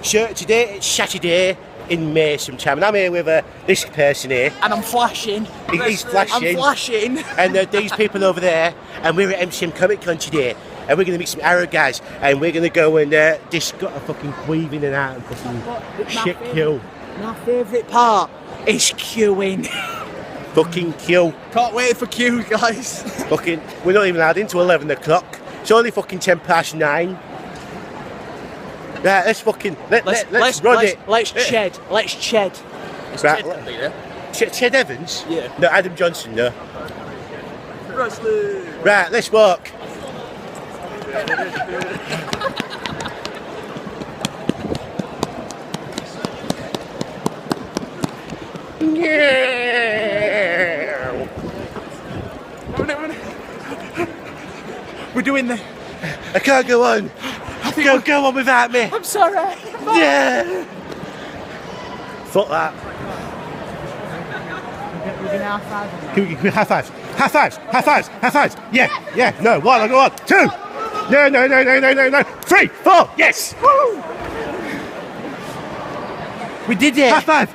So today it's Saturday in May sometime, and I'm here with this person here. And I'm flashing. He's flashing. I'm flashing. And these people over there, and we're at MCM Comic Con today, and we're going to meet some Arrow guys, and we're going to go and just got a fucking weave in and out and fucking shit queue. My favourite part is queuing. Fucking queue. Can't wait for queue, guys. Fucking, we're not even allowed into 11 o'clock. It's only fucking 9:10. Right, let's fucking let's run it. Let's ched. Let's ched. Right, Ched Evans? Yeah. No, Adam Johnson. No. Wrestling. Right, let's walk. We're doing the. I can't go on. Go on without me. I'm sorry. Yeah. Fuck that. We're gonna high five. Can we high fives? High fives. High fives. High fives. Yeah. No. One. I go on. 2. No. 3, 4. Yes. Woo. We did it. High five.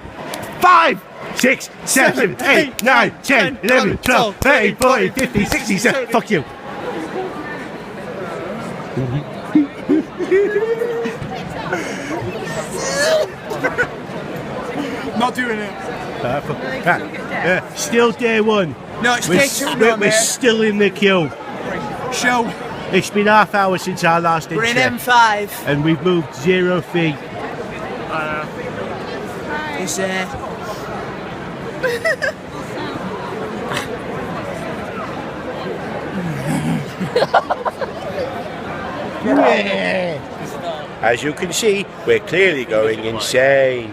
5, 6, 7, 8, 9, 10, 11, 12, 13, 14, 15, 16, 17. Fuck you. Not doing it. Still day one. No, it's day 2 now, We're mate. still in the queue. Show. It's been half hour since our last We're in entry, M5. and we've moved 0 feet. It's As you can see, we're clearly going insane.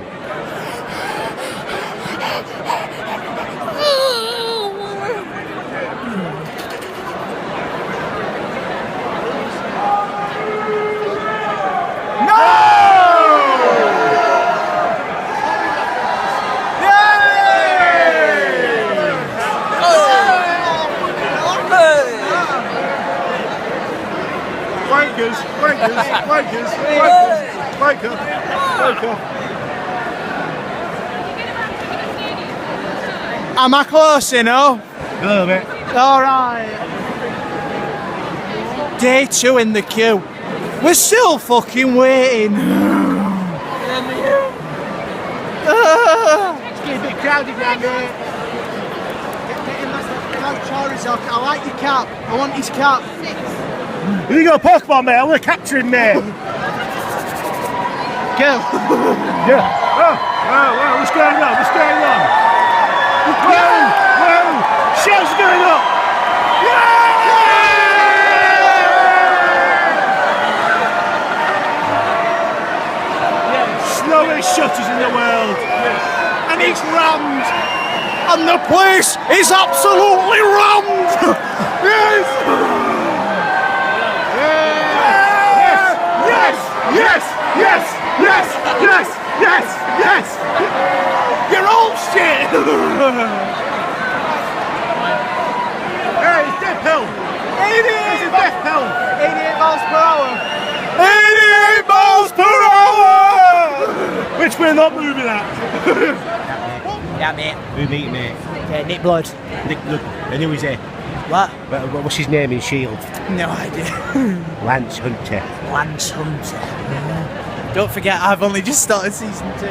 Wankers. Am I close, you know? A little bit. Alright. Day 2 in the queue. We're still fucking waiting. It's getting a bit crowded down there. I like your cap. I want his cap. You got a Pokemon, mate. I want to capture him, mate. Go. Yeah. Oh, what's going on? Whoa. Shell's going up. Slowest shutters in the world. And it's rammed. And the place is absolutely rammed. Yes. You're all shit. Hey, it's death pill. 88 miles per hour. 88 miles per hour. Which we're not moving at. Yeah, mate. Who meet, mate? Nick Blood. Nick, look, I knew he's here. What? What's his name in S.H.I.E.L.D.? No idea. Lance Hunter. Lance Hunter. Don't forget, I've only just started season 2.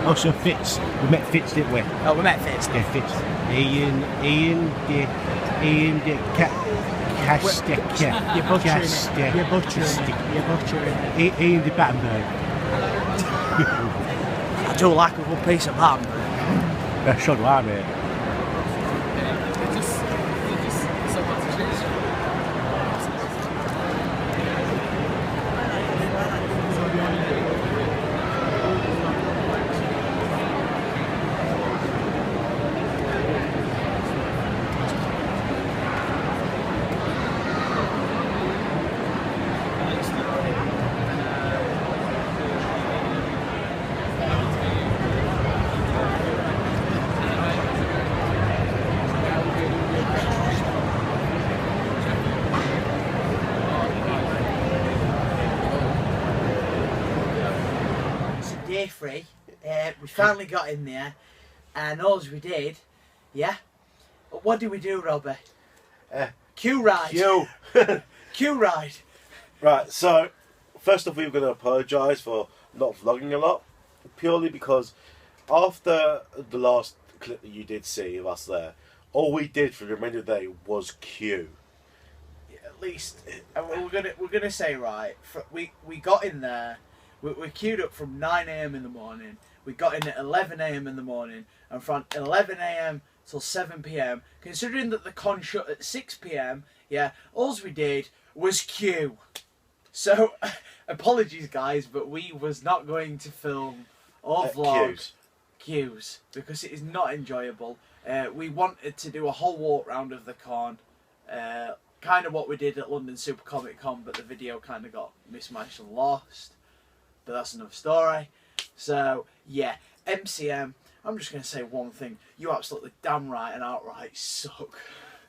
Also Fitz. We met Fitz, didn't we? Oh, we met Fitz. Yeah, Fitz. Ian the Castica. You're butchering it. Ian the Battenberg. I do like a good piece of ham. So do I, mate. day 3. We finally got in there, and all we did, yeah. What did we do, Robbie? Queue ride. Queue. Queue ride. Right, so first off, we were going to apologise for not vlogging a lot, purely because after the last clip that you did see of us there, all we did for the remainder of the day was queue. At least we're gonna say right. We got in there. We queued up from 9 AM in the morning. We got in at 11 AM in the morning, and from 11 AM till 7 PM. Considering that the con shut at 6 PM, yeah, all we did was queue. So, apologies guys, but we was not going to film or vlog queues because it is not enjoyable. We wanted to do a whole walk round of the con, kind of what we did at London Super Comic Con, but the video kind of got mismatched and lost. But that's another story. So yeah, MCM. I'm just going to say one thing: you absolutely damn right and outright suck.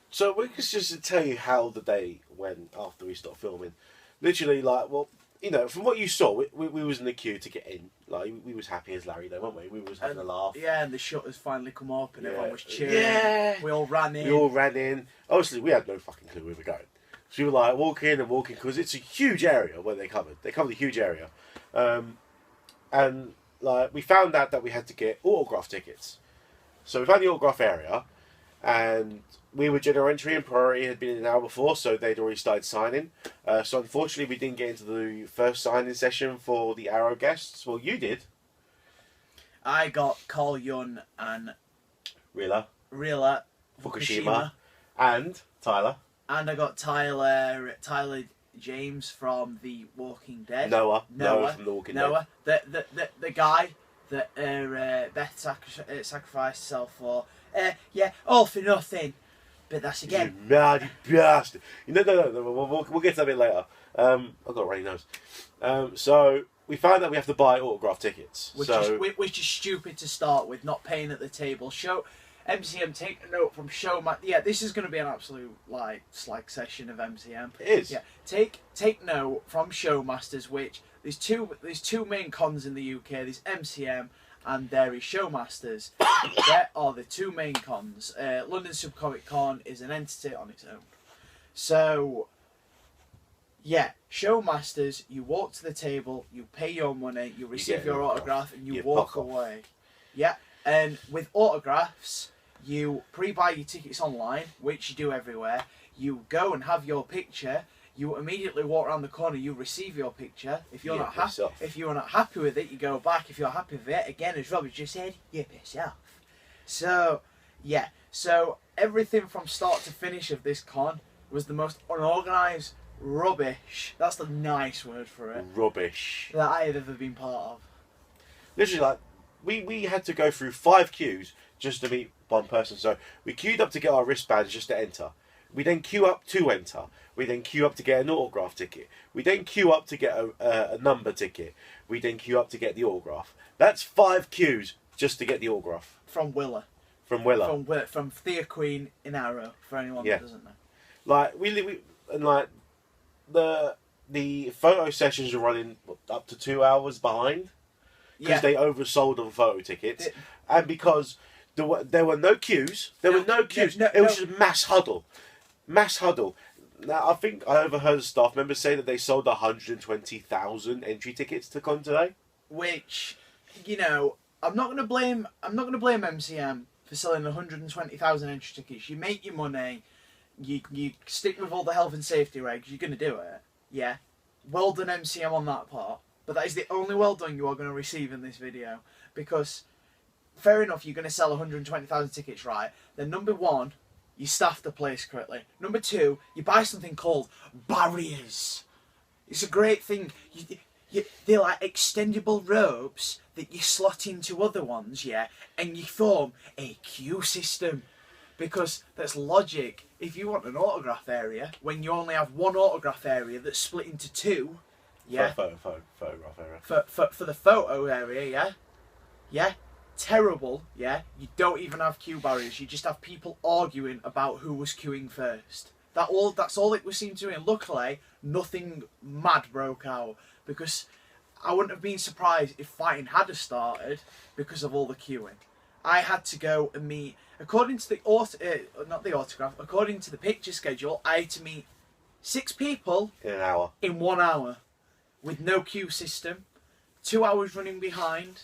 So we could just tell you how the day went after we stopped filming. Literally, like, well, you know, from what you saw, we was in the queue to get in. Like, we was happy as Larry there, weren't we? We was having a laugh. Yeah, and the shutters finally come up and everyone was cheering. Yeah. We all ran in. We all ran in. Obviously, we had no fucking clue where we were going. So we were like walking and walking because it's a huge area where they covered. They covered a huge area. And like we found out that we had to get autograph tickets. So we found the autograph area and we were general entry and priority had been an hour before, so they'd already started signing. So unfortunately we didn't get into the first signing session for the Arrow guests. Well, you did. I got Carl Yun and Rilla Fukushima and Tyler. And I got Tyler James from The Walking Dead. Noah from The Walking Dead. The guy that Beth sacrificed herself for. Yeah, all for nothing. But that's again. You mad bastard. No. We'll get to that a bit later. I've got a runny nose. So we found that we have to buy autograph tickets. Which is stupid to start with, not paying at the table. MCM, take a note from Showmaster. Yeah, this is going to be an absolute slag session of MCM. It is. Yeah, take note from Showmasters. Which there's two main cons in the UK. There's MCM and there is Showmasters. There are the two main cons. London Super Comic Con is an entity on its own. So yeah, Showmasters. You walk to the table, you pay your money, you receive your autograph, and you walk away. Yeah. And with autographs, you pre-buy your tickets online, which you do everywhere. You go and have your picture. You immediately walk around the corner. You receive your picture. If you're not happy with it, you go back. If you're happy with it, again, as Robbie just said, you piss off. So yeah. So everything from start to finish of this con was the most unorganised rubbish. That's the nice word for it. Rubbish. That I have ever been part of. Literally, like. We had to go through 5 queues just to meet one person. So we queued up to get our wristbands just to enter. We then queue up to enter. We then queue up to get an autograph ticket. We then queue up to get a number ticket. We then queue up to get the autograph. That's 5 queues just to get the autograph. From Willa. From Thea Queen in Arrow, for anyone that doesn't know. Like, the photo sessions are running up to 2 hours behind. Because they oversold on photo tickets, and because there were no queues. It was just mass huddle. Now I think I overheard a staff member say that they sold 120,000 entry tickets to con today. Which, you know, I'm not gonna blame MCM for selling 120,000 entry tickets. You make your money. You stick with all the health and safety regs. You're gonna do it. Yeah. Well done, MCM, on that part. But that is the only well done you are going to receive in this video. Because, fair enough, you're going to sell 120,000 tickets, right? Then number 1, you staff the place correctly. Number 2, you buy something called barriers. It's a great thing. They're like extendable ropes that you slot into other ones, yeah? And you form a queue system. Because that's logic. If you want an autograph area, when you only have one autograph area that's split into 2... Yeah. Photograph area. For the photo area, yeah? Yeah? Terrible, yeah? You don't even have queue barriers. You just have people arguing about who was queuing first. That's all it was seemed to be. And luckily, nothing mad broke out. Because I wouldn't have been surprised if fighting had started because of all the queuing. I had to go and meet, according to the not the autograph, according to the picture schedule, I had to meet 6 people in an hour. In 1 hour, with no queue system, 2 hours running behind,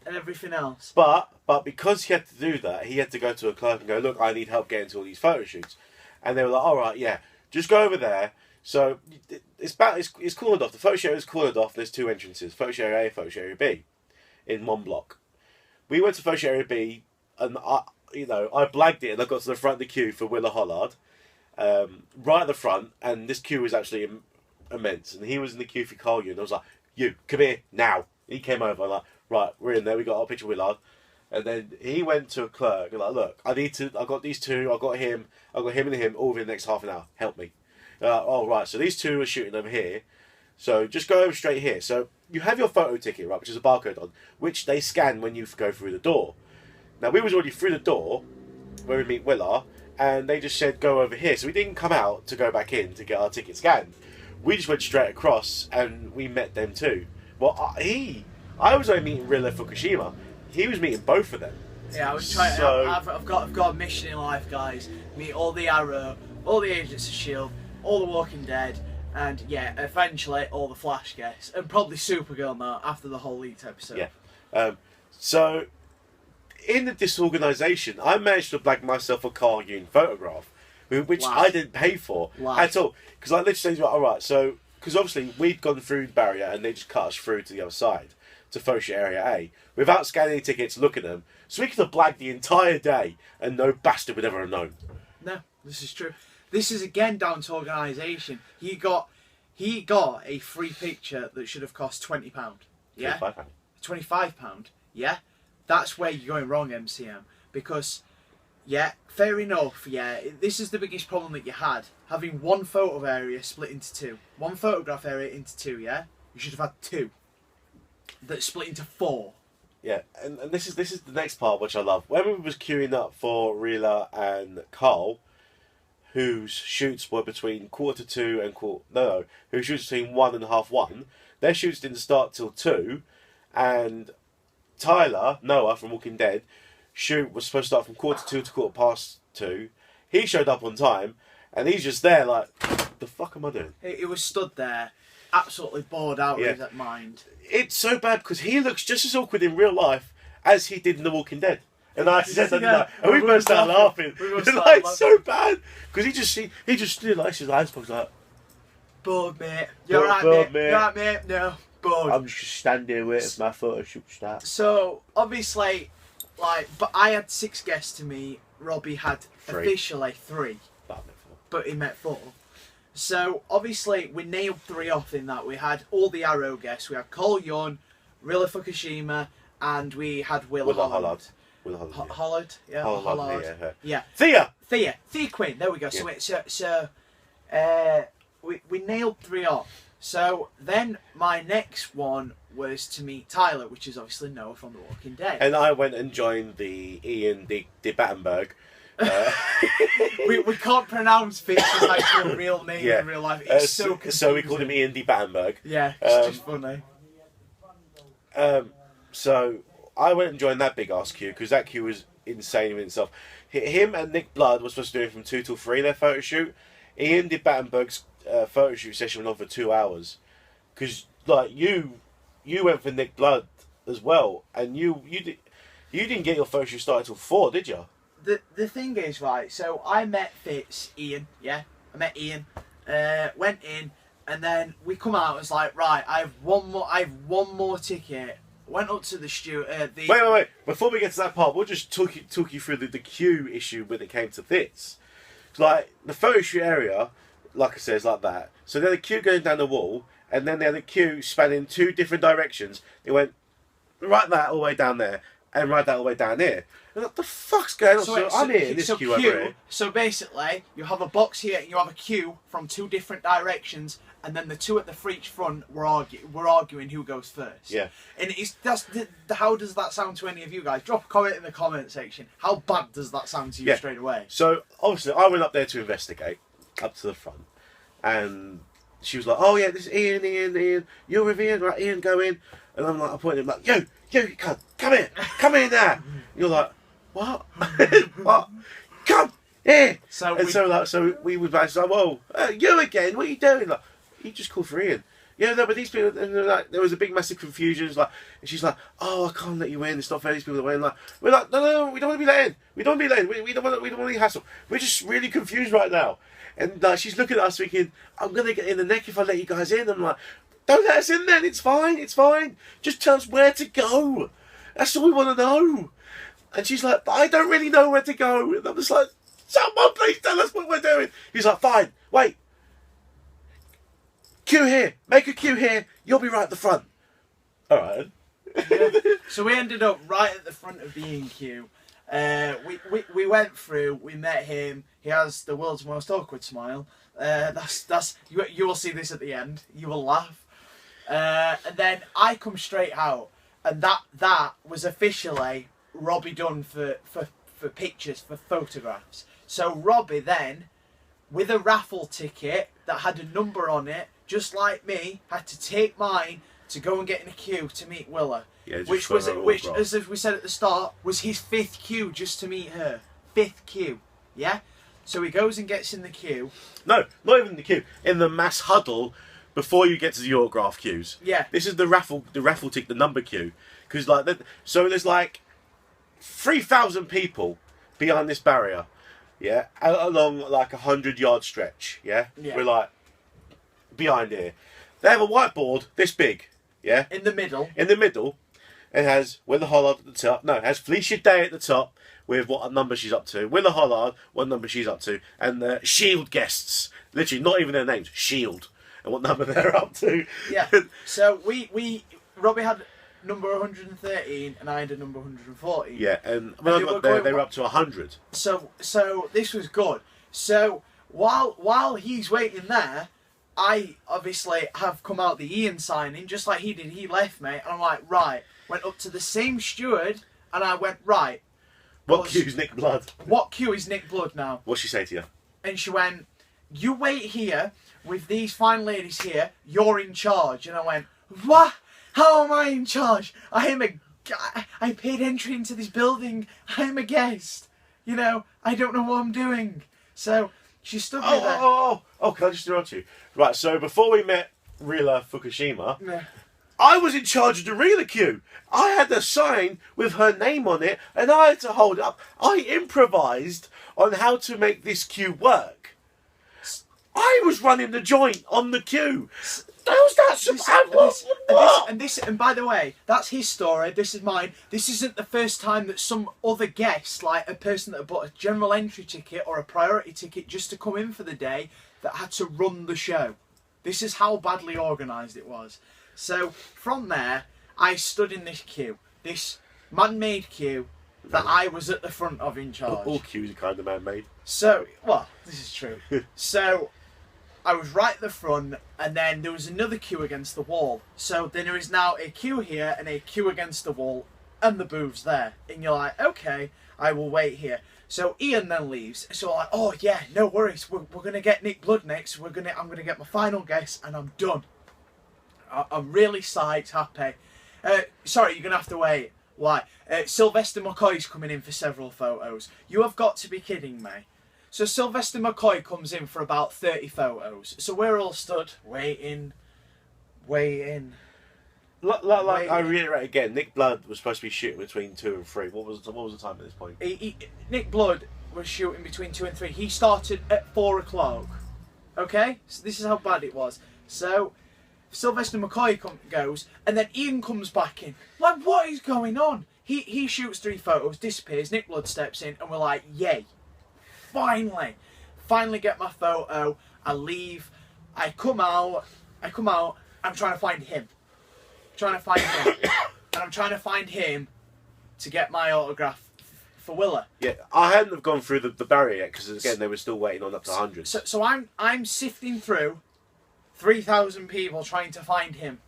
and everything else. But because he had to do that, he had to go to a clerk and go, look, I need help getting to all these photo shoots. And they were like, all right, yeah, just go over there. So it's cornered off. The photo show is cornered off. There's 2 entrances, photo show A, photo show B, in 1 block. We went to photo show B, and I blagged it, and I got to the front of the queue for Willa Hollard, right at the front, and this queue was actually immense. And he was in the queue for Carl Ewan. I was like, you, come here, now. He came over, I'm like, right, we're in there, we got our picture of Willard. And then he went to a clerk, and like, look, I got these 2, I got him and him, all within the next half an hour, help me. Oh, right, so these 2 are shooting over here, so just go over straight here. So you have your photo ticket, right, which is a barcode on, which they scan when you go through the door. Now, we was already through the door, where we meet Willa, and they just said, go over here. So we didn't come out to go back in to get our ticket scanned. We just went straight across, and we met them too. Well, I was only meeting Rilla Fukushima. He was meeting both of them. Yeah, I was trying. So, I've got a mission in life, guys. Meet all the Arrow, all the Agents of Shield, all the Walking Dead, and yeah, eventually all the Flash guests, and probably Supergirl now after the whole leaked episode. Yeah. So in the disorganisation, I managed to blag myself a Carl Ewan photograph, which I didn't pay for at all. Because I literally said, all right, so because obviously we'd gone through the barrier and they just cut us through to the other side to photo area A without scanning any tickets, look at them. So we could have blagged the entire day and no bastard would ever have known. No, this is true. This is again down to organisation. He got a free picture that should have cost £20. Yeah, £25. Yeah, that's where you're going wrong, MCM. Because yeah, fair enough. Yeah, this is the biggest problem that you had, having one photo area split into 2, one photograph area into 2. Yeah, you should have had 2 that split into 4. Yeah, and this is the next part which I love. When we was queuing up for Rila and Carl, whose shoots were between 1:45 and who shoots between 1 and half 1. Their shoots didn't start till 2, and Tyler Noah from Walking Dead shoot was supposed to start from 1:45 to 2:15. He showed up on time, and he's just there like, the fuck am I doing? He was stood there, absolutely bored out of his mind. It's so bad because he looks just as awkward in real life as he did in The Walking Dead. And I said that, and we burst out laughing. It's like so bad because he just stood like his eyes closed like, bored mate, you're right mate, you're right mate, no, bored. I'm just standing here waiting for my photo shoot to start. So obviously, but I had 6 guests to meet. Robbie had 3. Officially 3, but he met 4. So obviously we nailed 3 off in that. We had all the Arrow guests. We had Cole Young, Rilla Fukushima, and we had Willa Hollard. Hollard, yeah. Hollard. Yeah. Thea Quinn. There we go. Yeah. So we nailed 3 off. So then my next one was to meet Tyler, which is obviously Noah from The Walking Dead. And I went and joined the Ian de Battenberg. We can't pronounce Fitz's actual real name in real life. It's so confusing. So we called him Ian de Battenberg. Yeah, it's just funny. So I went and joined that big ass queue because that queue was insane in itself. Him and Nick Blood were supposed to do it from 2 till 3 their photo shoot. Ian de Battenberg's photo shoot session went on for 2 hours because like you went for Nick Blood as well, and you didn't get your photo shoot started till 4, did you? The thing is, right, so I met Ian, yeah? I met Ian, went in, and then we come out and was like, right, I have one more ticket. Went up to the steward. Wait. Before we get to that part, we'll just talk you through the queue issue when it came to Fitz. Like, the photo shoot area, like I said, is like that. So they had a queue going down the wall, and then they had a queue spanning 2 different directions. It went right that all the way down there, and right that all the way down here. And what the fuck's going on? So I'm here in this queue over here. So basically, you have a box here, and you have a queue from 2 different directions, and then the 2 at the front were arguing who goes first. Yeah. And how does that sound to any of you guys? Drop a comment in the comment section. How bad does that sound to you straight away? So obviously, I went up there to investigate, up to the front, and she was like, "Oh yeah, this is Ian. You're with Ian, right? Ian, go in." And I'm like, I pointed him like, "Yo, come here now." And you're like, "What? What? Come here." So we were back. So, "Whoa, you again? What are you doing?" Like, "You just called for Ian." "Yeah, no, but these people," and like, there was a big massive confusion. It was like, and she's like, "Oh, I can't let you in. It's not fair. These people are in." Like, we're like, "No, we don't want to be let in. We don't want to be let in. We don't want any hassle. We're just really confused right now." And she's looking at us thinking, "I'm gonna get in the neck if I let you guys in." I'm like, "Don't let us in then. It's fine. Just tell us where to go. That's all we want to know." And she's like, "But I don't really know where to go." And I'm just like, "Someone please tell us what we're doing." He's like, "Fine, wait. Queue here. Make a queue here. You'll be right at the front." All right. Yeah. So we ended up right at the front of B&Q. We went through. We met him. He has the world's most awkward smile. You will see this at the end. You will laugh. And then I come straight out, and that was officially Robbie done for pictures, for photographs. So Robbie then, with a raffle ticket that had a number on it, just like me, had to take mine to go and get in a queue to meet Willa. Yeah, which, as we said at the start, was his 5th queue just to meet her. 5th queue, yeah? So he goes and gets in the queue. No, not even the queue. In the mass huddle before you get to the autograph queues. Yeah. This is the raffle tick, the number queue. Because so there's like 3,000 people behind this barrier, yeah, along like 100-yard stretch, yeah? We're like behind here. They have a whiteboard this big, yeah? In the middle. It has Willa Hollard at the top. No, it has Felicia Day at the top with what number she's up to. Willa Hollard, what number she's up to. And the Shield guests. Literally, not even their names. Shield. And what number they're up to. Yeah. So Robbie had number 113 and I had number 114. Yeah, and when I got there, they were up to 100. So this was good. So while he's waiting there, I obviously have come out the Ian signing, just like he did. He left me, and I'm like, right. Went up to the same steward, and I went, right. What queue is Nick Blood? What queue is Nick Blood now? What'd she say to you? And she went, "You wait here with these fine ladies here. You're in charge." And I went, "What? How am I in charge? I paid entry into this building. I'm a guest. You know, I don't know what I'm doing." So she stood me there. Oh, can I just interrupt you? Right, so before we met Rila Fukushima, Yeah. I was in charge of the Rila queue. I had a sign with her name on it, and I had to hold it up. I improvised on how to make this queue work. I was running the joint on the queue. And by the way, that's his story. This is mine. This isn't the first time that some other guest, like a person that bought a general entry ticket or a priority ticket just to come in for the day, that had to run the show. This is how badly organised it was. So from there, I stood in this queue, this man-made queue that I was at the front of in charge. All queues are kind of man-made. So, well, this is true. So I was right at the front, and then there was another queue against the wall. So then there is now a queue here and a queue against the wall, and the booth's there. And you're like, okay, I will wait here. So Ian then leaves. So I'm like, oh yeah, no worries. We're gonna get Nick Blood next. I'm gonna get my final guess, and I'm done. I'm really psyched, happy. Sorry, you're gonna have to wait. Why? Sylvester McCoy's coming in for several photos. You have got to be kidding me. So Sylvester McCoy comes in for about 30 photos. So we're all stood waiting. I reiterate again, Nick Blood was supposed to be shooting between 2 and 3. What was the time at this point? Nick Blood was shooting between 2 and 3. He started at 4 o'clock. Okay? So this is how bad it was. So Sylvester McCoy goes, and then Ian comes back in. Like, what is going on? He shoots 3 photos, disappears, Nick Blood steps in, and we're like, yay. Finally get my photo. I leave. I come out. I'm trying to find him. And I'm trying to find him to get my autograph for Willa. Yeah, I hadn't have gone through the barrier yet because again they were still waiting on up to 100. So I'm sifting through 3,000 people trying to find him.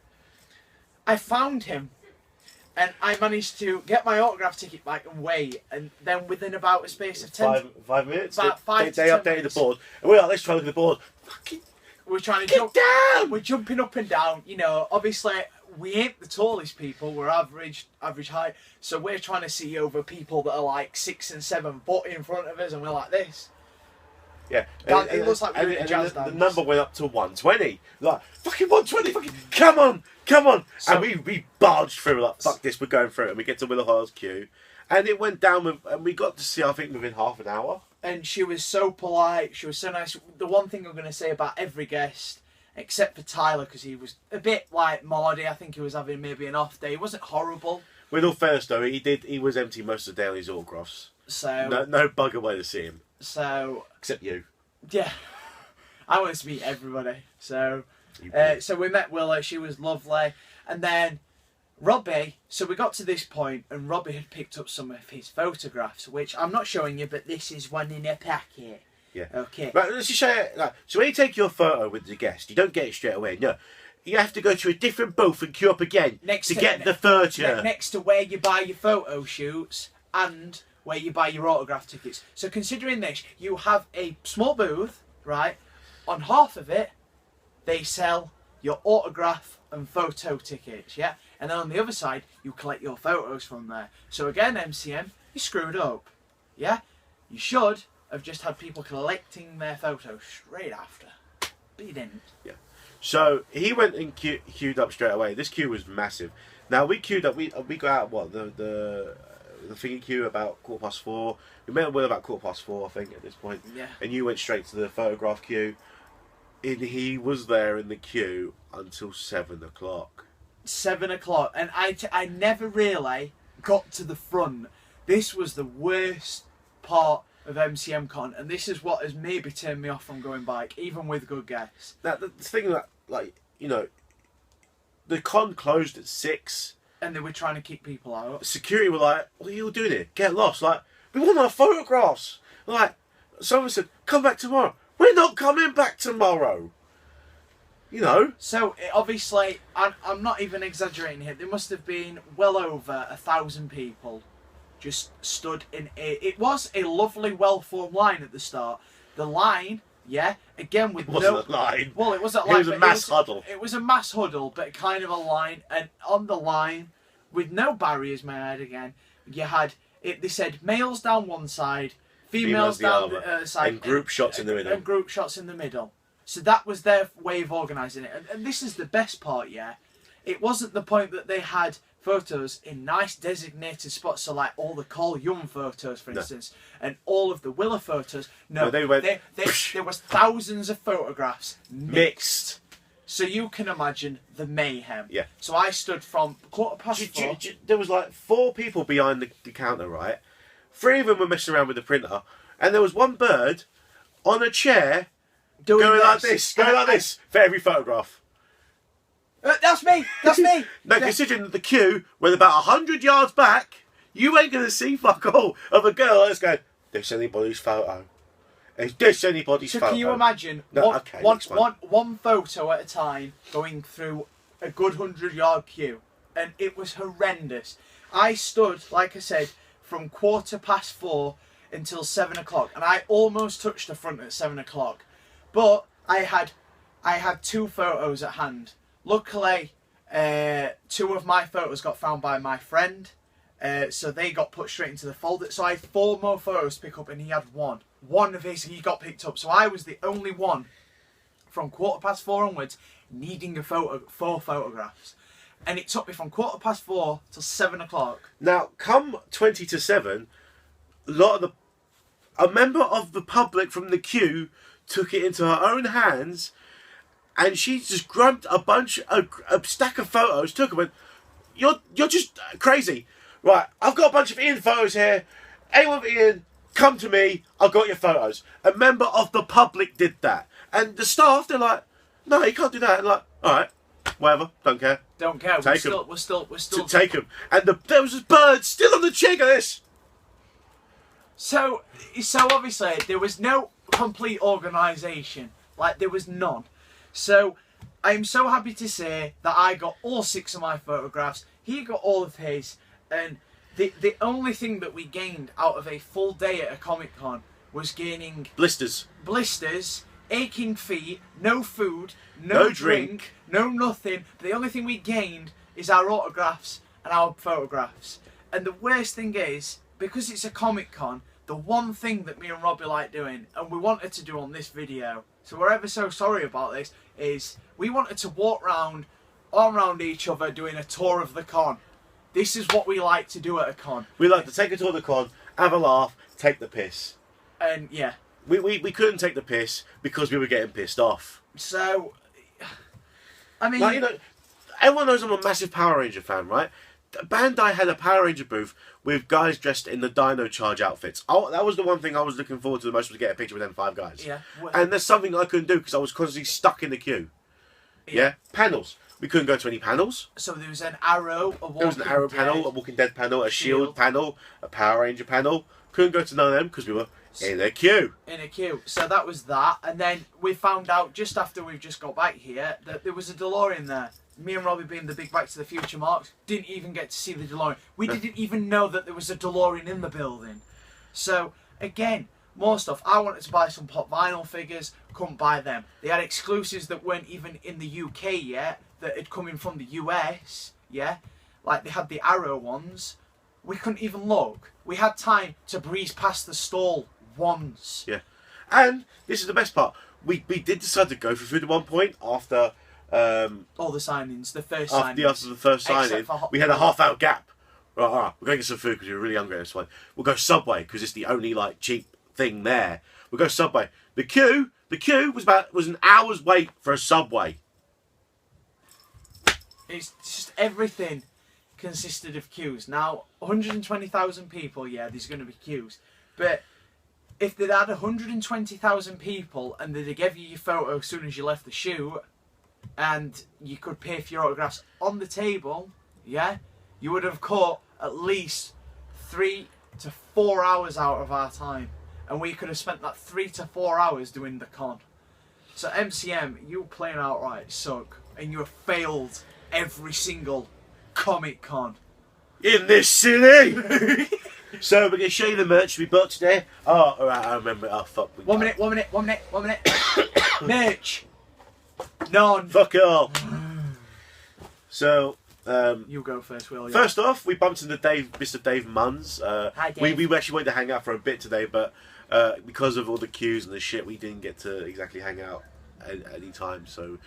I found him, and I managed to get my autograph ticket back and wait. And then within about a space of 10 5 minutes, about 5 they to 10 updated minutes. the board, and we're like, let's try to look at the board. Fucking we're trying to Get jump down. We're jumping up and down. You know, obviously we ain't the tallest people. We're average height, so we're trying to see over people that are like 6 and 7 foot in front of us, and we're like this. Yeah, It looks like we're doing a jazz dance. The number went up to 120. Like, fucking 120, fucking, come on. So, and we barged through, like, fuck this, we're going through it. And we get to Willowhall's queue. And it went down, and we got to see, I think, within half an hour. And she was so polite, she was so nice. The one thing I'm going to say about every guest, except for Tyler, because he was a bit like Mardy, I think he was having maybe an off day. He wasn't horrible. With all fairness, though, he was empty most of the day on his autographs. So no bugger way to see him. So except you. Yeah, I wanted to meet everybody. So so we met Willow. She was lovely, and then Robbie. So we got to this point, and Robbie had picked up some of his photographs, which I'm not showing you, but this is one in a packet. Yeah. Okay. Right, let's just say, like, so when you take your photo with the guest, you don't get it straight away. No, you have to go to a different booth and queue up again to get the photo. Next to where you buy your photo shoots and where you buy your autograph tickets. So considering this, you have a small booth, right? On half of it, they sell your autograph and photo tickets, yeah? And then on the other side, you collect your photos from there. So again, MCM, you screwed up, yeah? You should have just had people collecting their photos straight after, but you didn't. Yeah. So he went and queued up straight away. This queue was massive. Now we queued up. We got out what the thingy queue about 4:15. We met Will about 4:15, I think, at this point. Yeah. And you went straight to the photograph queue. And he was there in the queue until 7 o'clock. 7 o'clock, and I never really got to the front. This was the worst part of MCM Con, and this is what has maybe turned me off from going back, even with good guests. Now the thing that, like, you know, the con closed at 6. And they were trying to kick people out. Security were like, "What are you doing here? Get lost!" Like, we want our photographs. Like, someone said, "Come back tomorrow." We're not coming back tomorrow. You know. So obviously, I'm not even exaggerating here. There must have been well over 1,000 people just stood in it was a lovely, well-formed line at the start. The line, yeah, again with it wasn't a line. Well, it wasn't a line. It was a mass huddle. It was a mass huddle, but kind of a line. And on the line, with no barriers, may I add again, you had it. They said males down one side, females down the other side, and group shots in the middle. And group shots in the middle. So that was their way of organising it. And this is the best part, yeah. It wasn't the point that they had photos in nice designated spots, so like all the Cole Young photos, for instance, and all of the Willow photos. No, they went, there was thousands of photographs mixed. So you can imagine the mayhem. Yeah. So I stood from 4:15. There was like 4 people behind the counter, right? 3 of them were messing around with the printer, and there was one bird on a chair going like this for every photograph. That's me. That's me. No, considering that the queue was about 100 yards back, you ain't going to see fuck all of a girl that's going, "This anybody's photo. Is this anybody's photo?" So can you imagine one photo at a time going through a good 100-yard queue? And it was horrendous. I stood, like I said, from 4:15 until 7 o'clock, and I almost touched the front at 7 o'clock. But I had 2 photos at hand. Luckily, 2 of my photos got found by my friend, so they got put straight into the folder. So I had 4 more photos to pick up, and he had 1. One of his, he got picked up. So I was the only one from 4:15 onwards needing 4 photographs. And it took me from 4:15 till 7 o'clock. Now, come 20 to 7, a member of the public from the queue took it into her own hands, and she just grabbed a stack of photos, took them, and went, "You're just crazy. Right, I've got a bunch of Ian photos here. Anyone with Ian, come to me. I've got your photos." A member of the public did that. And the staff, they're like, "No, you can't do that." And like, "All right, whatever, don't care. Don't care. Take We're still take them." And there was a bird still on the cheek of this. So obviously there was no complete organisation. Like, there was none. So I'm so happy to say that I got all 6 of my photographs. He got all of his. And the only thing that we gained out of a full day at a Comic Con was gaining blisters aching feet, no food, no drink, no nothing. The only thing we gained is our autographs and our photographs. And the worst thing is, because it's a Comic Con, the one thing that me and Robbie like doing, and we wanted to do on this video, so we're ever so sorry about this, is we wanted to walk round, all around each other doing a tour of the con. This is what we like to do at a con. We like to take a tour of the con, have a laugh, take the piss. And yeah. We couldn't take the piss because we were getting pissed off. So, I mean... Like, you know, everyone knows I'm a massive Power Ranger fan, right? Bandai had a Power Ranger booth with guys dressed in the Dino Charge outfits. That was the one thing I was looking forward to the most, was to get a picture with them 5 guys. Yeah. And there's something I couldn't do because I was constantly stuck in the queue. Yeah? Panels. We couldn't go to any panels. So there was an Arrow, There was an Arrow panel, a Walking Dead panel, a Shield panel, a Power Ranger panel. Couldn't go to none of them because we were in a queue. In a queue. So that was that. And then we found out just after we've just got back here that there was a DeLorean there. Me and Robbie, being the big Back to the Future marks, didn't even get to see the DeLorean. We didn't even know that there was a DeLorean in the building. So, again, more stuff. I wanted to buy some pop vinyl figures, couldn't buy them. They had exclusives that weren't even in the UK yet, that had come in from the US, yeah? Like, they had the Arrow ones. We couldn't even look. We had time to breeze past the stall once. Yeah. And, this is the best part, we did decide to go for food at one point after... all the signings, the first signings. After the first signing, we had a half-hour gap. Right, all right, we're going to get some food because we were really hungry at this point. We'll go Subway because it's the only like cheap thing there. We'll go Subway. The queue was an hour's wait for a Subway. It's just everything consisted of queues. Now, 120,000 people, yeah, there's going to be queues. But if they'd had 120,000 people and they'd have given you your photo as soon as you left the shoot, and you could pay for your autographs on the table, yeah, you would have caught at least 3 to 4 hours out of our time. And we could have spent that 3 to 4 hours doing the con. So MCM, you plain outright suck. And you have failed every single Comic Con in this city. So we're going to show you the merch we bought today. Oh, alright, I remember. Oh, fuck. One minute. Merch. None. Fuck all. So, you go first, Will. First off, we bumped into Mr. Dave Munns. Hi, Dave. We actually wanted to hang out for a bit today, but because of all the queues and the shit, we didn't get to exactly hang out at any time. So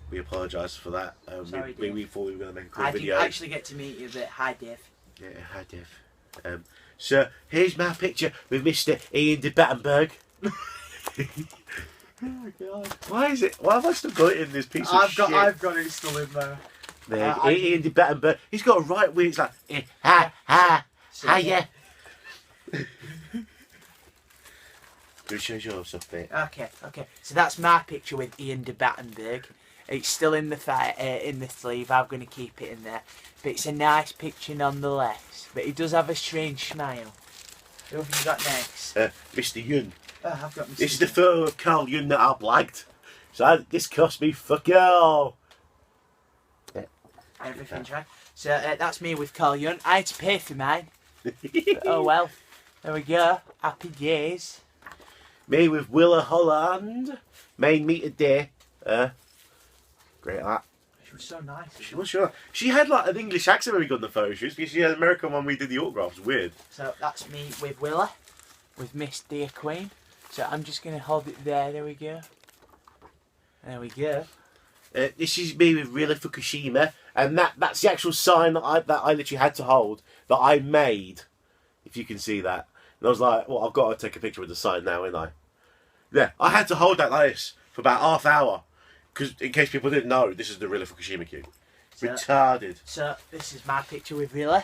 we apologise for that. Sorry, we Dave. thought we were going to make a cool I video. didn't actually get to meet you, but hi, Dave. Yeah, hi, Dave. So here's my picture with Mr. Ian de Battenberg. Oh God! Why have I still got it in this piece of shit? I've got it still in there. Ian de Battenberg. He's got a right wing. It's like ha. Yeah. Go show yours up there. Okay. So that's my picture with Ian de Battenberg. It's still in the sleeve. I'm going to keep it in there. But it's a nice picture nonetheless. But he does have a strange smile. Who have you got next? Mr. Yun. I've got Mr. This is the photo of Carl Yun that I blagged. So this cost me fuck all. Everything's right. So that's me with Carl Yun. I had to pay for mine. Oh well. There we go. Happy days. Me with Willa Holland. Made me today. Great that. She was so nice. She was sure. She had like an English accent when we got in the photo shoots because she had an American one when we did the autographs. Weird. So that's me with Willa. With Miss Dear Queen. So I'm just going to hold it there. There we go. There we go. This is me with Rila Fukushima, and that's the actual sign that I literally had to hold that I made. If you can see that, and I was like, well, I've got to take a picture with the sign now, ain't I? Yeah, I had to hold that like this for about half hour, because in case people didn't know, this is the Rila Fukushima queue. Retarded. So this is my picture with Rila.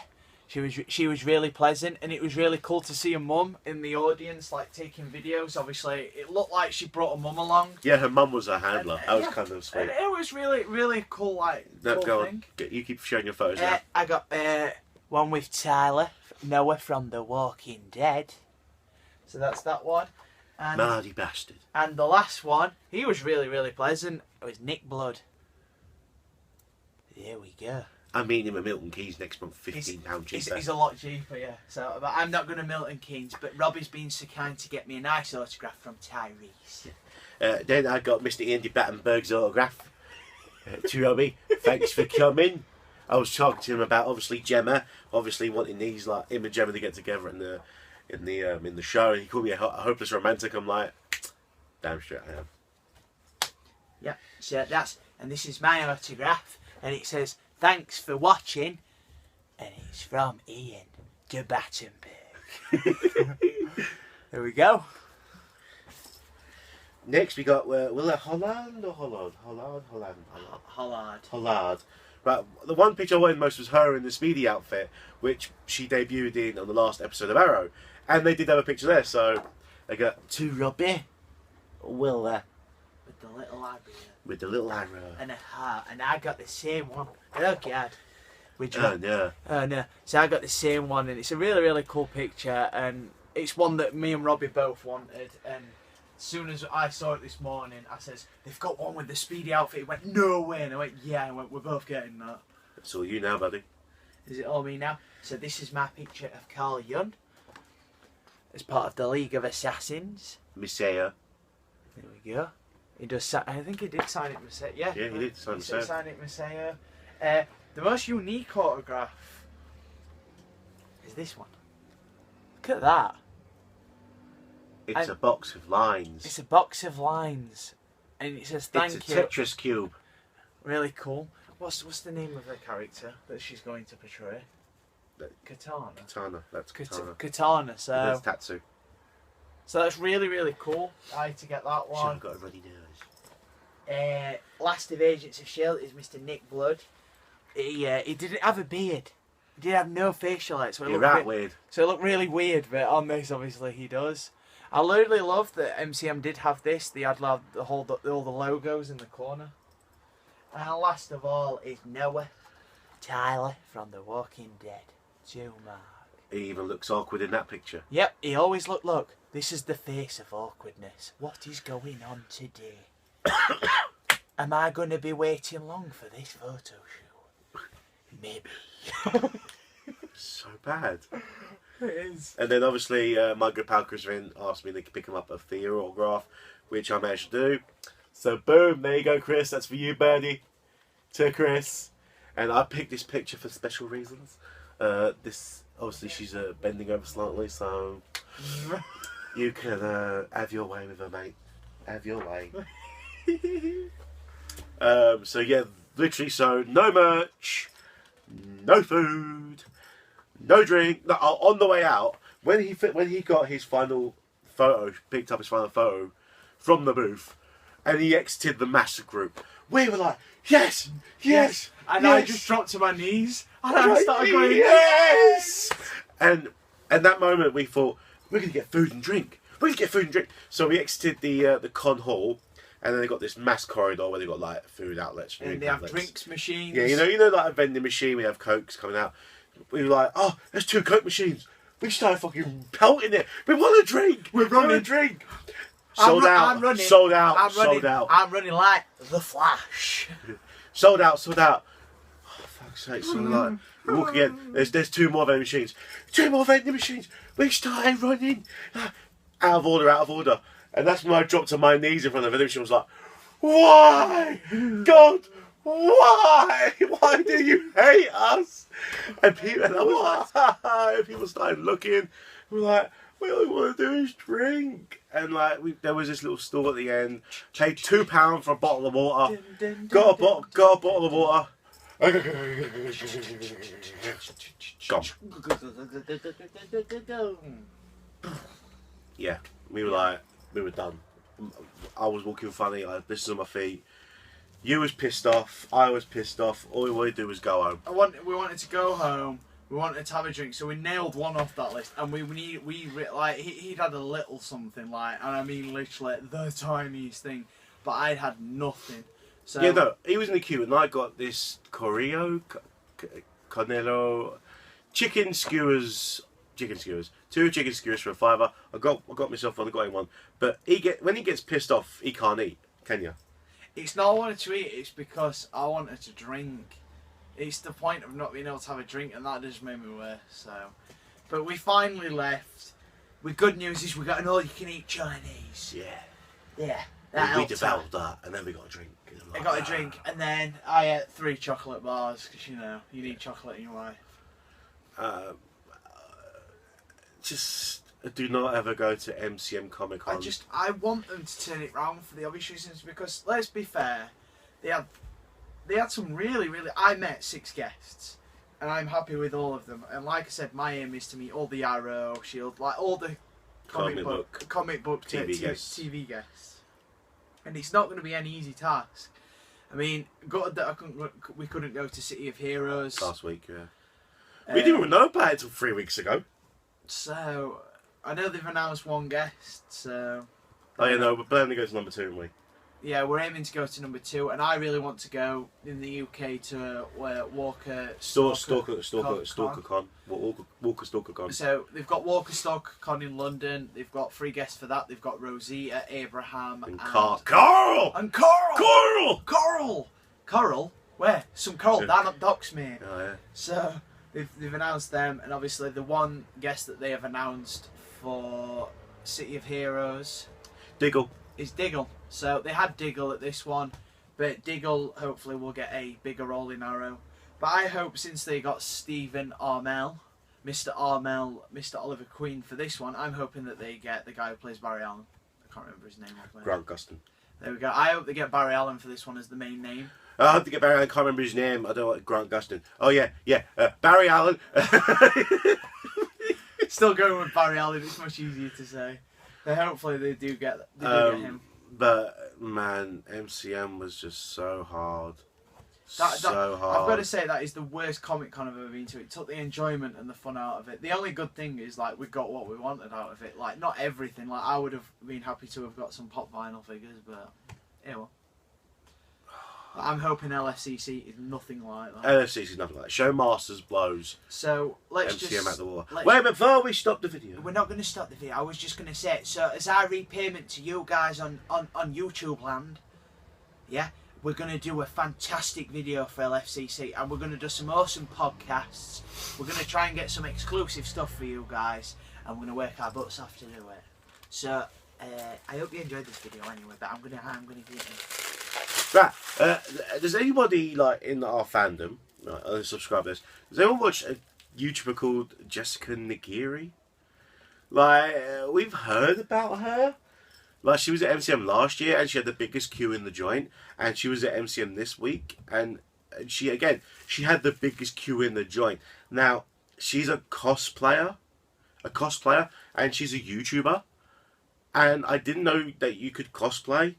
She was really pleasant, and it was really cool to see her mum in the audience, like taking videos. Obviously, it looked like she brought her mum along. Yeah, her mum was her handler. That was kind of sweet. And it was really cool. Like no, cool go thing. On. You keep showing your photos now. I got one with Tyler, Noah from The Walking Dead. So that's that one. And, Mardy bastard. And the last one, he was really pleasant. It was Nick Blood. There we go. I'm meeting him at Milton Keynes next month, £15 cheaper. He's a lot cheaper, yeah. So, but I'm not going to Milton Keynes, but Robbie's been so kind to get me a nice autograph from Tyrese. Then I got Mr. Andy Battenberg's autograph to Robbie. Thanks for coming. I was talking to him about obviously Gemma, obviously wanting these like him and Gemma to get together in the show, and he called me a hopeless romantic. I'm like, damn straight I am. Yeah, so and this is my autograph, and it says thanks for watching, and it's from Ian de Battenberg. There we go. Next we got Holland. Right, the one picture I wanted most was her in the Speedy outfit, which she debuted in on the last episode of Arrow, and they did have a picture there. So they got to Robbie, Willa, with the little arrow. With the little arrow. And a heart, and I got the same one. Oh God. No. Oh no. So I got the same one, and it's a really, really cool picture, and it's one that me and Robbie both wanted. And as soon as I saw it this morning, I says, they've got one with the Speedy outfit. He went, no way. And I went, yeah. I went, we're both getting that. It's all you now, buddy. Is it all me now? So this is my picture of Carl Jung as part of the League of Assassins. Messiah. There we go. He does. I think he did sign it, Messiah. Yeah, he did sign Messiah. Sign it, Messiah. The most unique autograph is this one. Look at that. It's a box of lines. It's a box of lines, and it says thank you. It's a Tetris cube. Really cool. What's the name of the character that she's going to portray? Katana. Katana. That's Katana. Katana. So that's Tatsu. So that's really, really cool. I had to get that one. She's got a ruddy nose. Last of Agents of S.H.I.E.L.D. is Mr. Nick Blood. He didn't have a beard. He did have no facial hair, so it looked weird. So it looked really weird, but on this, obviously, he does. I literally love that MCM did have this. They had all the logos in the corner. And last of all is Noah Tyler from The Walking Dead. Mark. He even looks awkward in that picture. Yep, he always look. This is the face of awkwardness. What is going on today? Am I going to be waiting long for this photo shoot? Maybe. So bad. It is. And then obviously my good pal Chris Vin asked me to pick him up a Thea autograph, which I managed to do. So boom, there you go, Chris. That's for you, birdie. To Chris. And I picked this picture for special reasons. This obviously she's bending over slightly, so you can have your way with her, mate. Have your way. So yeah, literally. So no merch, no food, no drink. No, on the way out, when he got his final photo, picked up his final photo from the booth, and he exited the master group, we were like, yes. And I just dropped to my knees and I started going, yes! And at that moment we thought, we're going to get food and drink. So we exited the con hall, and then they got this mass corridor where they got like food outlets. And they have drinks machines. Yeah, you know like a vending machine, we have Cokes coming out. We were like, oh, there's 2 Coke machines. We started fucking pelting it. We want a drink. We're running a drink. Sold out. I'm running like the Flash. Sold out. Oh, fuck's sake. So like, we walk again. There's 2 more vending machines. 2 more vending machines. We started running. Out of order. And that's when I dropped to my knees in front of the vending machine. I was like, why? God, why? Why do you hate us? And people started looking. We're like, we all we want to do is drink. And like, there was this little stall at the end. Paid £2 for a bottle of water. Got a bottle of water. Gone. Yeah, we were done. I was walking funny. This is on my feet. You was pissed off. I was pissed off. All we wanted to do was go home. We wanted to go home. We wanted to have a drink, so we nailed one off that list, and he'd had a little something, like, and I mean literally the tiniest thing, but I'd had nothing. So yeah, no, he was in the queue, and I got this Cornello chicken skewers. 2 chicken skewers for £5. I got myself one. I got him one. But when he gets pissed off, he can't eat. Can you? It's not I wanted to eat. It's because I wanted to drink. It's the point of not being able to have a drink, and that just made me worse. So, but we finally left. With good news is we got an all-you-can-eat Chinese. Yeah. We developed that, and then we got a drink. I got a drink, and then I ate 3 chocolate bars because you need chocolate in your life. Just do not ever go to MCM Comic Con. I want them to turn it round for the obvious reasons, because let's be fair, they had some really. I met 6 guests, and I'm happy with all of them. And like I said, my aim is to meet all the Arrow, Shield, like all the comic book TV guests. And it's not going to be any easy task. I mean, good that we couldn't go to City of Heroes last week. Yeah, we didn't even know about it until 3 weeks ago. So I know they've announced 1 guest. So we're planning to go to number 2, aren't we? Yeah, we're aiming to go to number 2, and I really want to go in the UK to Walker Stalker Con. Walker Stalker Con. So they've got Walker Stalker Con in London. They've got 3 guests for that. They've got Rosita, Abraham, and Carl. Where? Some Coral down at Docks, mate. Oh yeah. So they've announced them, and obviously the one guest that they have announced for City of Heroes is Diggle. So they had Diggle at this one, but Diggle hopefully will get a bigger role in Arrow. But I hope, since they got Stephen Armel, Mr. Oliver Queen for this one, I'm hoping that they get the guy who plays Barry Allen. I can't remember his name. Grant Gustin. There we go. I hope they get Barry Allen for this one as the main name. I hope they get Barry Allen. I can't remember his name. I don't like Grant Gustin. Oh yeah. Barry Allen. Still going with Barry Allen. It's much easier to say. So hopefully they do get him. But man, MCM was just so hard. So hard. I've got to say, that is the worst Comic Con I've ever been to. It took the enjoyment and the fun out of it. The only good thing is, like, we got what we wanted out of it. Like, not everything. Like, I would have been happy to have got some pop vinyl figures, but well. I'm hoping LFCC is nothing like that. LFCC is nothing like that. Showmasters blows. So let's MCM at the wall. Wait, before we stop the video. We're not going to stop the video. I was just going to say, so as our repayment to you guys on YouTube land, yeah, we're going to do a fantastic video for LFCC, and we're going to do some awesome podcasts. We're going to try and get some exclusive stuff for you guys, and we're going to work our butts off to do it. So I hope you enjoyed this video anyway, but I'm going to get it. Right, does anybody, like, in our fandom, right, subscribe to this, does anyone watch a YouTuber called Jessica Nigiri? Like, we've heard about her. Like, she was at MCM last year, and she had the biggest queue in the joint, and she was at MCM this week, and she had the biggest queue in the joint. Now, she's a cosplayer, and she's a YouTuber, and I didn't know that you could cosplay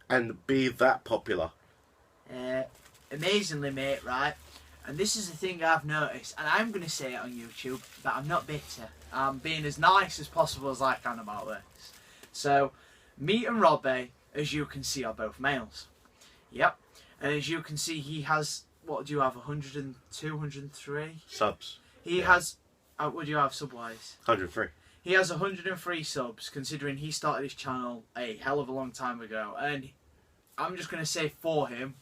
and be that popular. Amazingly, mate, right? And this is the thing I've noticed, and I'm going to say it on YouTube, but I'm not bitter. I'm being as nice as possible as I can about this. So, me and Robbie, as you can see, are both males. Yep. And as you can see, he has, what do you have, 102, 103? Subs. He has, what do you have sub-wise? 103. He has 103 subs, considering he started his channel a hell of a long time ago. And I'm just going to say for him,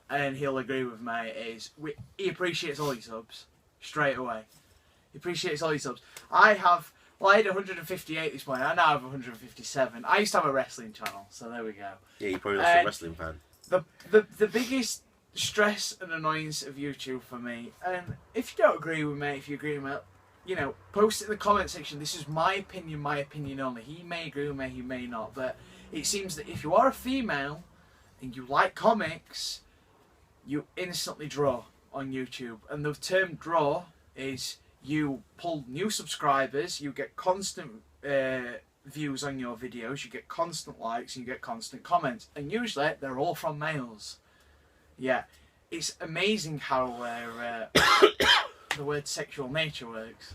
and he'll agree with me, is he appreciates all your subs, straight away. He appreciates all your subs. I had 158 this morning. I now have 157. I used to have a wrestling channel, so there we go. Yeah, you're probably also a wrestling fan. The biggest stress and annoyance of YouTube for me, and if you don't agree with me, if you agree with me, you know, post it in the comment section. This is my opinion only. He may agree with me, he may not. But it seems that if you are a female and you like comics, you instantly draw on YouTube. And the term draw is you pull new subscribers, you get constant views on your videos, you get constant likes, and you get constant comments. And usually they're all from males. Yeah, it's amazing how the word sexual nature works.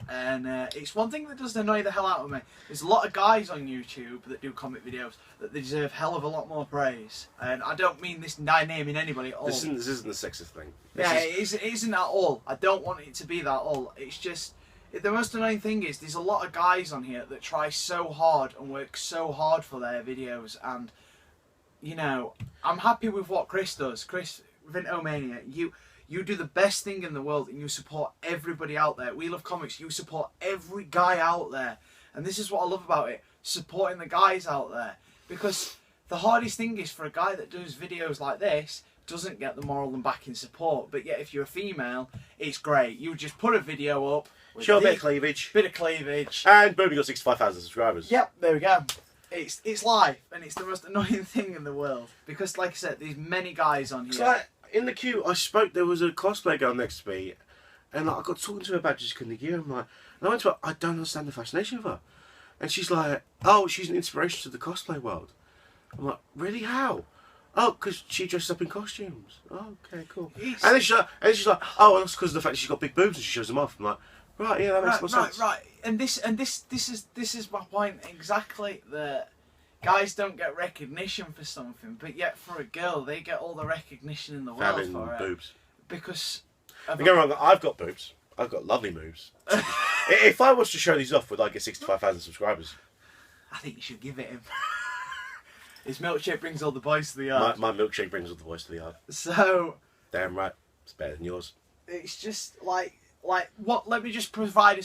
And it's one thing that doesn't annoy the hell out of me. There's a lot of guys on YouTube that do comic videos that they deserve hell of a lot more praise. And I don't mean this naming anybody at all. This isn't the sexist thing. It isn't at all. I don't want it to be that all. It's just, the most annoying thing is there's a lot of guys on here that try so hard and work so hard for their videos. And, you know, I'm happy with what Chris does. Chris Vintomania, you do the best thing in the world, and you support everybody out there. We Love Comics, you support every guy out there. And this is what I love about it, supporting the guys out there. Because the hardest thing is for a guy that does videos like this, doesn't get the moral and backing support. But yet if you're a female, it's great. You just put a video up. Show a bit of cleavage. Bit of cleavage. And boom, you got 65,000 subscribers. Yep, there we go. It's live, and it's the most annoying thing in the world. Because like I said, there's many guys on here. It's like, in the queue, there was a cosplay girl next to me, and like, I got talking to her about Jessica Nagir. I'm like, and I went to her, I don't understand the fascination of her. And she's like, oh, she's an inspiration to the cosplay world. I'm like, really? How? Oh, because she dresses up in costumes. Oh, okay, cool. And then she's like, oh, and that's because of the fact that she's got big boobs and she shows them off. I'm like, right, yeah, that makes more sense. Right. And this is my point exactly. That guys don't get recognition for something, but yet for a girl, they get all the recognition in the world having for boobs. Because don't get me wrong, I've got boobs. I've got lovely moves. If I was to show these off, would I get 65,000 subscribers? I think you should give it him. His milkshake brings all the boys to the yard. My milkshake brings all the boys to the yard. So damn right, it's better than yours. It's just like what? Let me just provide an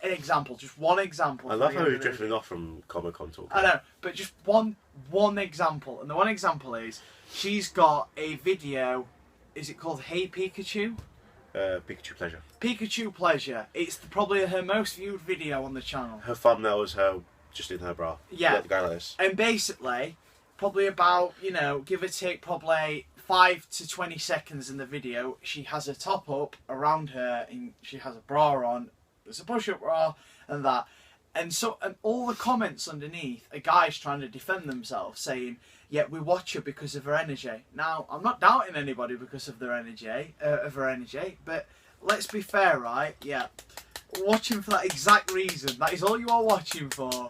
example, just one example. I love how you're drifting off from Comic Con talk. I know, but just one example, and the one example is she's got a video. Is it called Hey Pikachu? Pikachu Pleasure. Pikachu Pleasure. It's probably her most viewed video on the channel. Her thumbnail was her just in her bra. Yeah. The guy like this. And basically, probably about, give or take probably 5 to 20 seconds in the video, she has a top up around her and she has a bra on. There's a push-up bra and that. And all the comments underneath are guys trying to defend themselves, saying, yeah, we watch her because of her energy. Now, I'm not doubting anybody because of their energy, but let's be fair, right? Yeah. Watching for that exact reason. That is all you are watching for.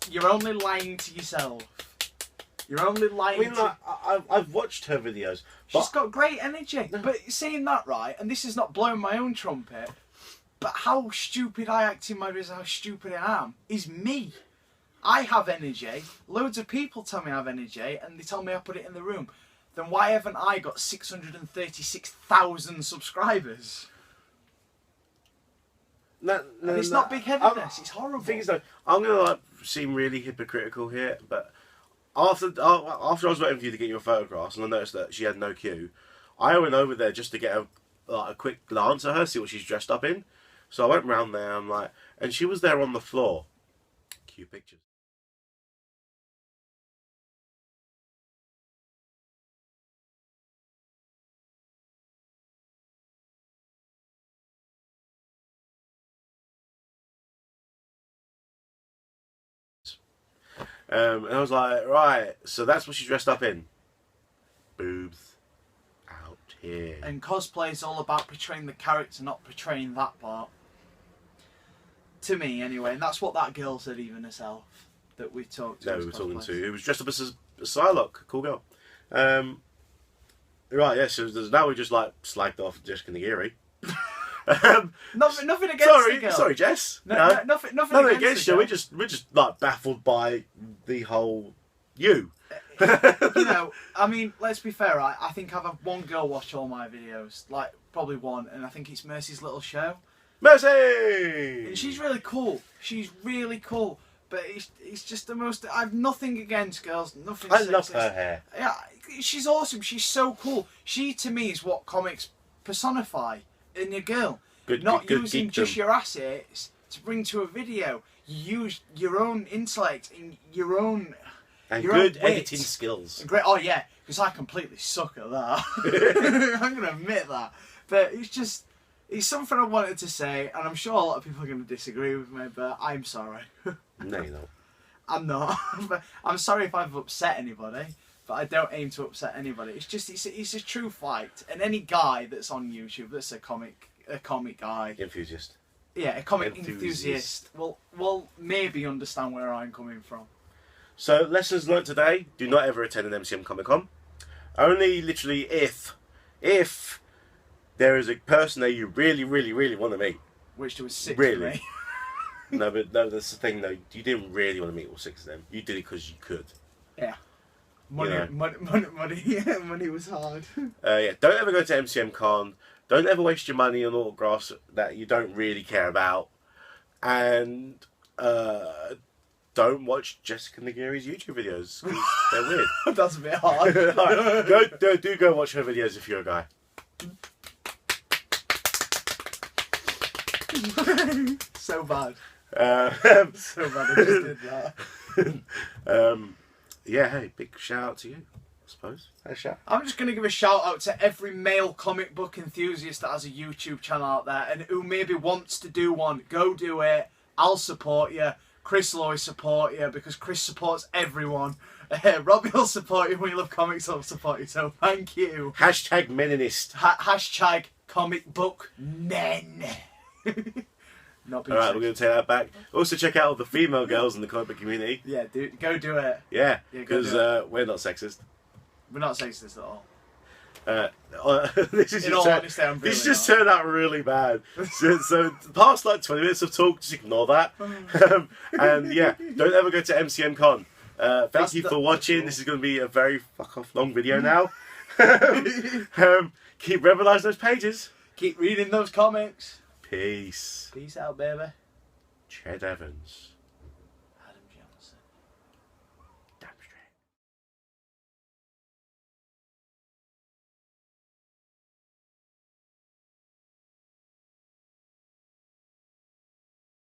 You're only lying to yourself. You're only lying I've watched her videos. She's got great energy. No. But saying that, right, and this is not blowing my own trumpet, but how stupid I act in my videos, how stupid I am, is me. I have energy. Loads of people tell me I have energy, and they tell me I put it in the room. Then why haven't I got 636,000 subscribers? It's not big-headedness. It's horrible. The thing is, though, I'm gonna seem really hypocritical here, but after I was waiting for you to get your photographs, and I noticed that she had no queue, I went over there just to get a quick glance at her, see what she's dressed up in. So I went round there, and she was there on the floor. Cue pictures. And I was like, right, so that's what she's dressed up in. Boobs out here. And cosplay is all about portraying the character, not portraying that part. To me, anyway. And that's what that girl said even herself, that we talked to. No, we were talking to, who was dressed up as a Psylocke. Cool girl. Right, yeah, so now we just slagged off Jessica Nagiri. Nothing against the girl. Sorry, Jess. Nothing against you. We're just baffled by the whole you. I mean, let's be fair. I think I've had one girl watch all my videos, probably one, and I think it's Mercy's Little Show. Mercy. And she's really cool. She's really cool. But it's just the most. I've nothing against girls. Nothing. I love her hair. Yeah, she's awesome. She's so cool. She to me is what comics personify. In a girl, not using just your assets to bring to a video. You use your own intellect and your own good editing skills. Great, oh yeah, because I completely suck at that. I'm gonna admit that, but it's something I wanted to say, and I'm sure a lot of people are gonna disagree with me, but I'm sorry. No, you're not. I'm not. I'm sorry if I've upset anybody. But I don't aim to upset anybody. It's a true fight, and any guy that's on YouTube that's a comic guy, enthusiast. Yeah, a comic enthusiast will maybe understand where I'm coming from. So lessons learnt today: do not ever attend an MCM Comic Con. Only literally if there is a person that you really, really, really want to meet. Which there was 6 really. of me. No, that's the thing though. You didn't really want to meet all 6 of them. You did it because you could. Yeah. Money was hard. Yeah, don't ever go to MCM Con. Don't ever waste your money on autographs that you don't really care about. And don't watch Jessica Nagiri's YouTube videos, because they're weird. That's a bit hard. Right, do go watch her videos if you're a guy. So bad. So bad I just did that. Yeah, hey, big shout out to you, I suppose. A shout. I'm just going to give a shout out to every male comic book enthusiast that has a YouTube channel out there and who maybe wants to do one. Go do it. I'll support you. Chris will always support you because Chris supports everyone. Robbie will support you when you love comics. I'll support you. So thank you. Hashtag Meninist. Hashtag comic book men. Alright, we're going to take that back. Also check out all the female girls in the comic book community. Yeah, go do it. Yeah, because we're not sexist. We're not sexist at all. This just turned out really bad. So the past like 20 minutes of talk, just ignore that. And yeah, don't ever go to MCM Con. Thank you for watching. This is going to be a very fuck off long video now. Keep rebelizing those pages. Keep reading those comics. Peace. Peace out, baby. Ched Evans.